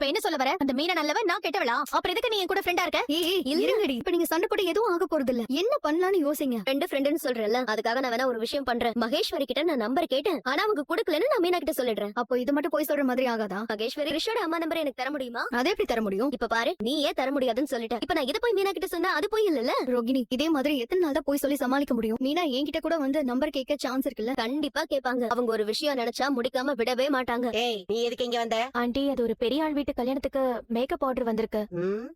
இப்ப என்ன சொல்ல வர? அந்த மீனா நல்லவ, நான் கெட்டவளா? அப்புறம் எதுக்கு நீ என் கூட ஃப்ரெண்டா இருக்க? இருங்கடி, இப்ப நீங்க சண்டை போட்டு எதுவும் ஆக போறது இல்ல. என்ன பண்ணலாம்னு யோசிங்க. ஃப்ரெண்டுன்னு சொல்றேன்ல, அதுக்காக நான் வேணா ஒரு விஷயம் பண்றேன். மகேஸ்வரி கிட்ட நான் நம்பர் கேட்டேன், ஆனா அவங்க குடுக்கலன்னு நான் மீனா கிட்ட சொல்லிடுறேன். அப்போ இது மட்டும் போய் சொல்ற மாதிரி ஆகாதா? மகேஸ்வரி கிருஷோட அம்மா நம்பர் எனக்கு தர முடியுமா? அதே எப்படி தர முடியும்? இப்ப பாரு, நீ ஏன் தர முடியாதுன்னு சொல்லிட்ட. இப்ப நான் இதை போய் மீனா கிட்ட சொன்னா அது போய் இல்ல. ரோகிணி, இதே மாதிரி எத்தனை நாள் தான் போய் சொல்லி சமாளிக்க முடியும்? மீனா என்கிட்ட கூட வந்து நம்பர் கேட்க சான்ஸ் இருக்குல்ல? கண்டிப்பா கேட்பாங்க. அவங்க ஒரு விஷயம் நினைச்சா முடிக்காம விடவே மாட்டாங்க. ஏய், நீ எதுக்கு இங்க வந்த? ஆண்டி, அது ஒரு பெரிய ஆள் வீட்டு கல்யாணத்துக்கு மேக்கப் ஆர்டர் வந்திருக்கு.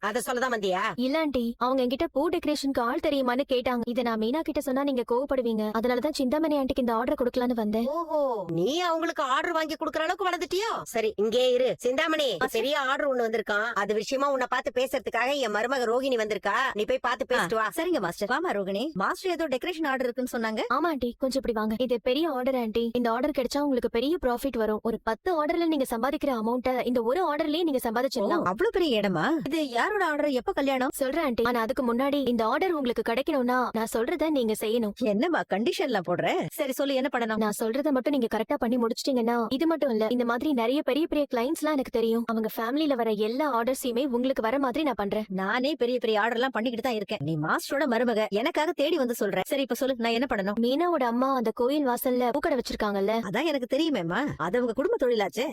அத சொல்லதான் வந்தியா? இல்ல ஆண்டி, அவங்க என்கிட்ட பூ டெக்கரேஷனுக்கு ஆள் தெரியுமான்னு கேட்டாங்க. இத நான் மீனா கிட்ட சொன்னா நீங்க கோவப்படுவீங்க. அதனாலதான் சிந்தாமணி ஆண்டிக்கு இந்த ஆர்டர் கொடுக்கலான்னு வந்தேன். ஓஹோ, நீ அவங்களுக்கு ஆர்டர் வாங்கி குடுக்கற அளவுக்கு வளர்ந்துட்டியோ? சரி, இங்கே இரு. சிந்தாமணி, பெரிய ஆர்டர் ஒண்ணு வந்திருக்கான். அது விஷயமா உன்னை பார்த்து பேசுறதுக்காக என் மருமக ரோகிணி வந்திருக்கா. நீ போய் பார்த்து பேசிட்டு வா. சரிங்க மாஸ்டர். வாமா ரோகிணி, மாஸ்டர் ஏதோ டெக்கரேஷன் ஆர்டர் இருக்குன்னு சொன்னாங்க. ஆமா ஆண்டி, கொஞ்சம் இப்படி வாங்க. இது பெரிய ஆர்டர் ஆண்டி. இந்த ஆர்டர் கிடைச்சா உங்களுக்கு பெரிய ப்ராஃபிட் வரும். ஒரு 10 ஆர்டர்ல நீங்க சம்பாதிக்கிற அமௌண்ட இந்த ஒரு ஆர்டர்லயே நீங்க சம்பாதிச்சிடலாம். அவ்வளவு பெரிய இடமா இது? யாரோட ஆர்டர்? எப்ப கல்யாணம்? சொல்றேன் ஆண்டி, ஆனா அதுக்கு முன்னாடி இந்த ஆர்டர் உங்களுக்கு கிடைக்கணும்னா நான் சொல்றத நீங்க செய்யணும். என்னமா கண்டிஷன்லாம் போடுற? சரி சொல்லு, என்ன பண்ணணும்? நான் சொல்றத மட்டும் நீங்க கரெக்டா பண்ணி முடிச்சிட்டீங்கன்னா, இது மட்டும் இல்ல, இந்த மாதிரி நிறைய பெரிய பெரிய கிளைண்ட்ஸ் எல்லாம் எனக்கு தெரியும். அவங்க ஃபேமிலில வர எல்லா ஆர்டர்ஸையுமே உங்களுக்கு வர மாதிரி நான் பண்றேன். நானே பெரிய பெரிய ஆர்டர் எல்லாம் பண்ணிக்கிட்டு தான் இருக்கேன். நீ மாஸ்டரோட மருமக, எனக்காக தேடி வந்து சொல்ற. சரி, இப்ப சொல்லு, நான் என்ன பண்ணணும்? மீனாவோட அம்மா அந்த கோயில் வாசல்ல பூக்கடை வச்சிருக்காங்கல்ல, அதான் எனக்கு தெரியுமேம்மா, அது அவங்க குடும்ப தொழிலாச்சே.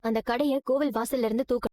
அந்த கடைய கோவில் வாசல்ல இருந்து தூக்க